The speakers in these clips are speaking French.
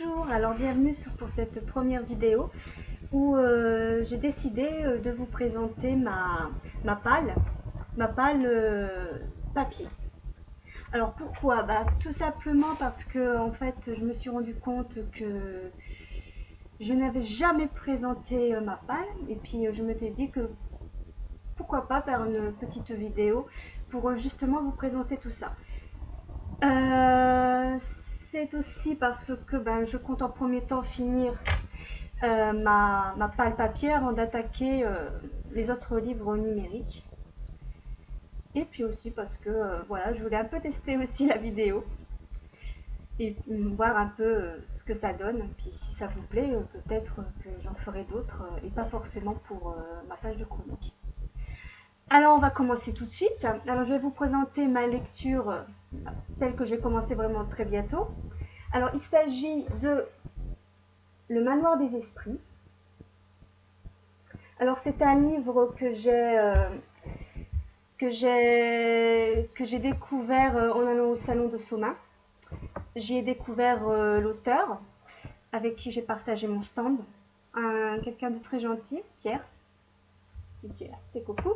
Bonjour, alors bienvenue pour cette première vidéo où j'ai décidé de vous présenter ma palle papier. Alors pourquoi? Tout simplement parce que en fait je me suis rendu compte que je n'avais jamais présenté ma palle et puis je m'étais dit que pourquoi pas faire une petite vidéo pour justement vous présenter tout ça. C'est aussi parce que je compte en premier temps finir ma palle papier avant d'attaquer les autres livres numériques. Et puis aussi parce que voilà, je voulais un peu tester aussi la vidéo et voir un peu ce que ça donne. Puis si ça vous plaît, peut-être que j'en ferai d'autres et pas forcément pour ma page de chronique. Alors on va commencer tout de suite. Alors je vais vous présenter ma lecture, celle que je vais commencer vraiment très bientôt. Alors il s'agit de Le Manoir des Esprits. Alors c'est un livre que j'ai découvert en allant au salon de Soma. J'y ai découvert l'auteur avec qui j'ai partagé mon stand, quelqu'un de très gentil, Pierre. C'est coucou.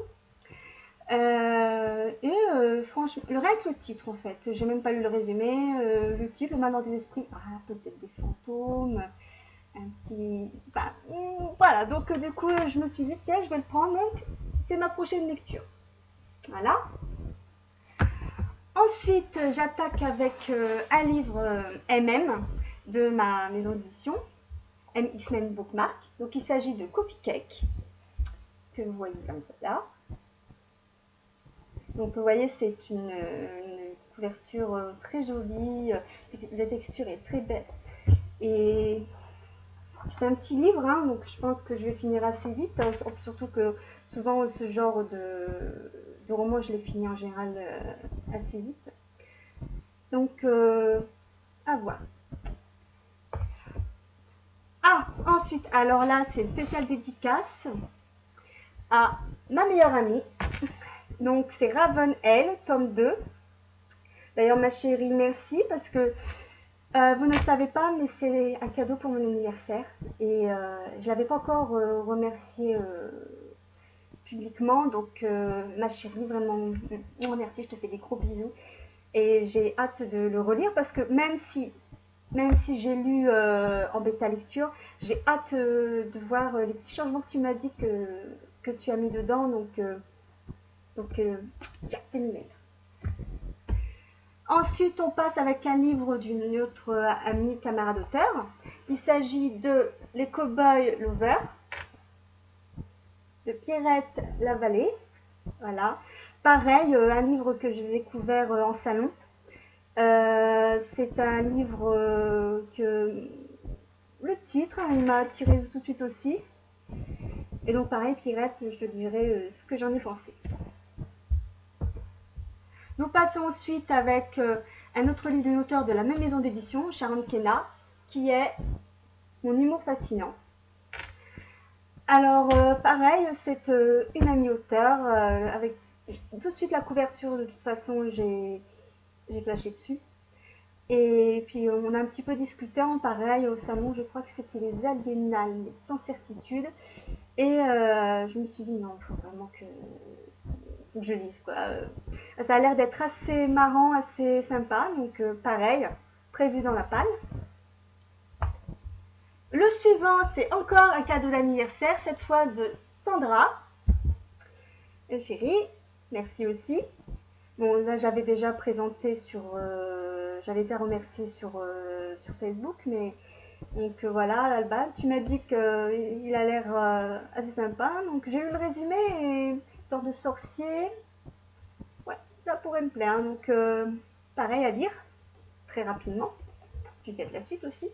Franchement, rien que le titre en fait, j'ai même pas lu le résumé, le titre, Le Manoir des Esprits, peut-être des fantômes, un petit... voilà, donc du coup je me suis dit tiens je vais le prendre, donc c'est ma prochaine lecture. Voilà. Ensuite j'attaque avec un livre MM de ma maison d'édition, X-Men Bookmark, donc il s'agit de Copycake, que vous voyez comme ça là. Donc vous voyez c'est une couverture très jolie, la texture est très belle et c'est un petit livre, donc je pense que je vais finir assez vite, surtout que souvent ce genre de roman je les finis en général assez vite. Donc à voir. Ensuite, alors là c'est une spéciale dédicace à ma meilleure amie. Donc c'est Ravenel, tome 2. D'ailleurs ma chérie, merci parce que vous ne le savez pas, mais c'est un cadeau pour mon anniversaire. Et je ne l'avais pas encore remercié publiquement. Donc ma chérie, vraiment, merci, je te fais des gros bisous. Et j'ai hâte de le relire parce que même si j'ai lu en bêta lecture, j'ai hâte de voir les petits changements que tu m'as dit que tu as mis dedans. Donc j'ai hâte de m'y mettre. Ensuite, on passe avec un livre d'une autre amie camarade auteur. Il s'agit de Les Cowboys Lovers de Pierrette Lavallée. Voilà. Pareil, un livre que j'ai découvert en salon. C'est un livre que le titre, il m'a attiré tout de suite aussi. Et donc pareil, Pierrette, je te dirai ce que j'en ai pensé. Nous passons ensuite avec un autre livre d'une auteure de la même maison d'édition, Sharon Kenna, qui est Mon humour fascinant. Alors pareil, c'est une amie auteure, avec tout de suite la couverture, de toute façon j'ai flashé dessus. Et puis on a un petit peu discuté en pareil au salon, je crois que c'était les Aliénales, mais sans certitude. Et je me suis dit non, il faut vraiment que je lise quoi. Ça a l'air d'être assez marrant, assez sympa, donc pareil, prévu dans la palle. Le suivant, c'est encore un cadeau d'anniversaire, cette fois de Sandra. Chérie, merci aussi. Bon, là j'avais déjà présenté j'avais été remerciée sur Facebook, mais donc voilà, Alba, tu m'as dit qu'il a l'air assez sympa, donc j'ai eu le résumé et une sorte de sorcier. Ouais, ça pourrait me plaire, donc pareil à lire, très rapidement, puis peut-être la suite aussi.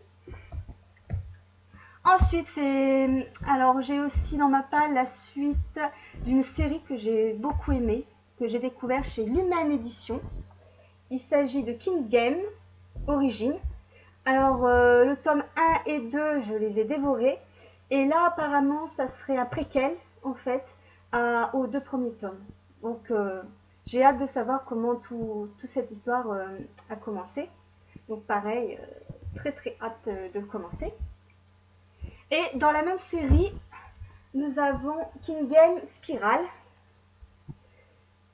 Ensuite, alors j'ai aussi dans ma palle la suite d'une série que j'ai beaucoup aimée, que j'ai découvert chez Lumen Édition. Il s'agit de King Game Origin. Alors le tome 1 et 2, je les ai dévorés. Et là, apparemment, ça serait un préquel, en fait, aux 2 premiers tomes. Donc, j'ai hâte de savoir comment toute cette histoire a commencé. Donc, pareil, très hâte de commencer. Et dans la même série, nous avons King Game Spiral,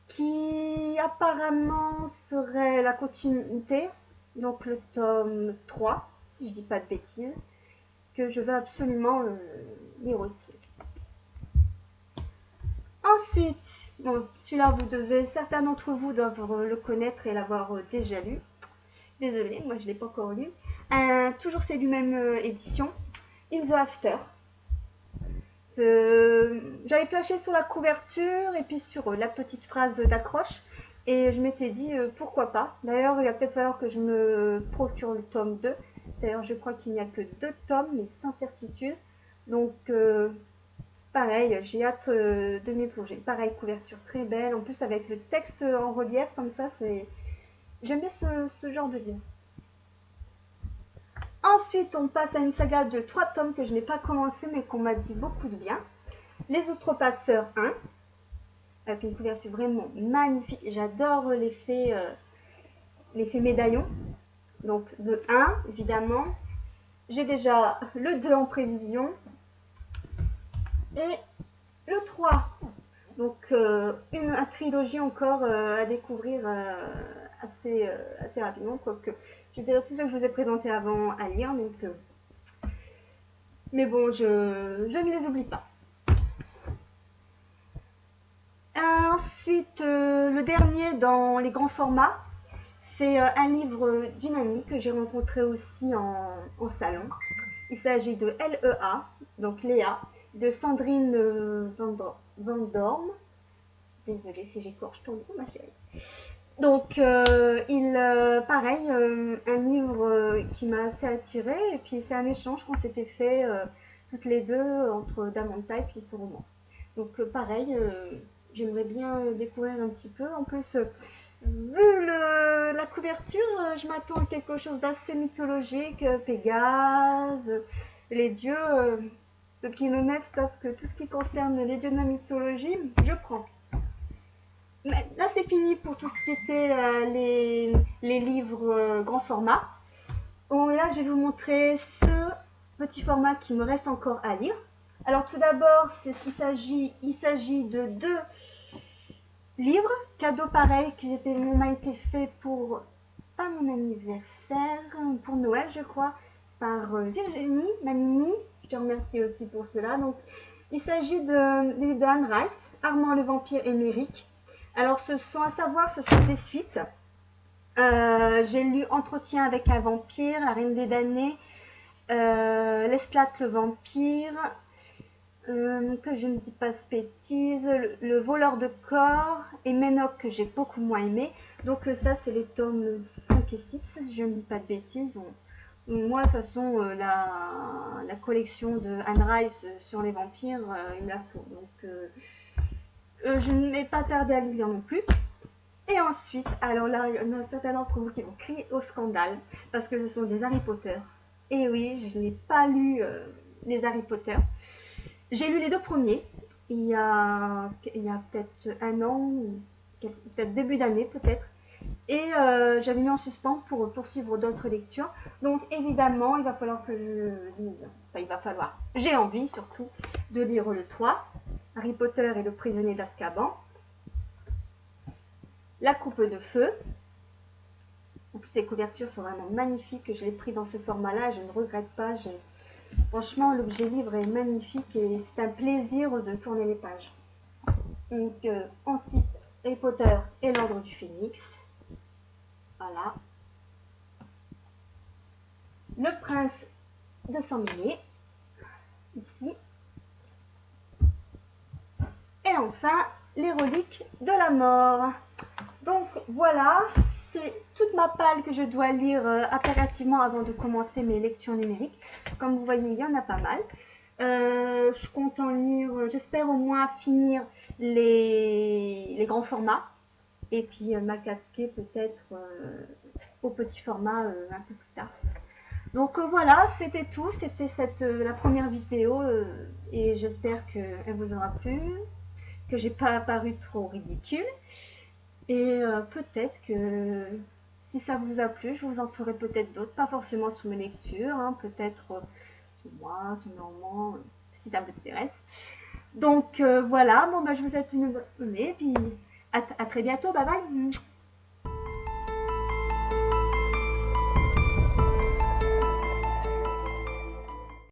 qui apparemment serait la continuité, donc le tome 3, si je dis pas de bêtises, que je veux absolument lire aussi. Ensuite, bon, celui-là, certains d'entre vous doivent le connaître et l'avoir déjà lu. Désolée, moi je ne l'ai pas encore lu. Toujours c'est du même édition, In the After. J'avais flashé sur la couverture et puis sur la petite phrase d'accroche et je m'étais dit pourquoi pas. D'ailleurs, il va peut-être falloir que je me procure le tome 2. D'ailleurs, je crois qu'il n'y a que 2 tomes, mais sans certitude. Donc, pareil, j'ai hâte de m'y plonger. Pareil, couverture très belle. En plus, avec le texte en relief, comme ça, j'aime bien ce genre de livre. Ensuite, on passe à une saga de 3 tomes que je n'ai pas commencé, mais qu'on m'a dit beaucoup de bien. Les Outrepasseurs 1, avec une couverture vraiment magnifique. J'adore l'effet médaillon. Donc, le 1, évidemment. J'ai déjà le 2 en prévision. Et le 3. Donc, une trilogie encore à découvrir assez rapidement. Quoique, j'ai déjà tout ce que je vous ai présenté avant à lire. Donc, mais bon, je ne les oublie pas. Ensuite, le dernier dans les grands formats, c'est un livre d'une amie que j'ai rencontré aussi en salon. Il s'agit de LEA, donc Léa, de Sandrine Van Dorn. Désolée si j'écorche ton nom, ma chérie. Donc, pareil, un livre qui m'a assez attirée, et puis c'est un échange qu'on s'était fait toutes les deux entre Damanta et puis ce roman. Donc, pareil, j'aimerais bien découvrir un petit peu. En plus, vu la couverture, je m'attends à quelque chose d'assez mythologique, Pégase, les dieux. Ceux qui me mettent savent que tout ce qui concerne les dieux de la mythologie, je prends. Mais là, c'est fini pour tout ce qui était les livres grand format. Bon, là, je vais vous montrer ce petit format qui me reste encore à lire. Alors, tout d'abord, il s'agit de 2 livres, cadeaux pareils, qui m'a été fait pour, pas mon anniversaire, pour Noël, je crois, par Virginie, ma Mimi. Je te remercie aussi pour cela. Donc, il s'agit de Anne Rice, Armand le vampire émérique. Alors, ce sont des suites. J'ai lu Entretien avec un vampire, La Reine des damnés, L'Esclate le vampire, que je ne dis pas de bêtises, le voleur de corps et Ménoc que j'ai beaucoup moins aimé. Donc ça, c'est les tomes 5 et 6, si je ne dis pas de bêtises. Moi, de toute façon, la collection de Anne Rice sur les vampires, il me la faut. Donc, je n'ai pas tardé à le lire non plus. Et ensuite, alors là, il y en a certains d'entre vous qui vont crier au scandale, parce que ce sont des Harry Potter. Et oui, je n'ai pas lu les Harry Potter. J'ai lu les 2 premiers, il y a peut-être un an, peut-être début d'année peut-être. Et j'avais mis en suspens pour poursuivre d'autres lectures. Donc évidemment, il va falloir que je lise. Enfin, il va falloir. J'ai envie surtout de lire le 3, Harry Potter et le prisonnier d'Azkaban. La coupe de feu. En plus, les couvertures sont vraiment magnifiques. Je l'ai pris dans ce format-là. Je ne regrette pas. Franchement, l'objet livre est magnifique et c'est un plaisir de tourner les pages. Donc, ensuite, Harry Potter et l'Ordre du Phénix. Voilà. Le prince de sang mêlé. Ici. Et enfin, les reliques de la mort. Donc voilà, c'est toute ma palle que je dois lire impérativement avant de commencer mes lectures numériques. Comme vous voyez, il y en a pas mal. Je compte en lire, j'espère au moins finir les grands formats. Et puis m'attaquer peut-être au petit format un peu plus tard. Donc voilà, c'était tout. C'était la première vidéo et j'espère qu'elle vous aura plu, que j'ai pas apparu trop ridicule. Et peut-être que Si ça vous a plu, je vous en ferai peut-être d'autres, pas forcément sur mes lectures, hein, peut-être sur moi, sur mes romans, si ça vous intéresse. Donc voilà, bon bah je vous souhaite une bonne journée, puis à très bientôt, bye bye.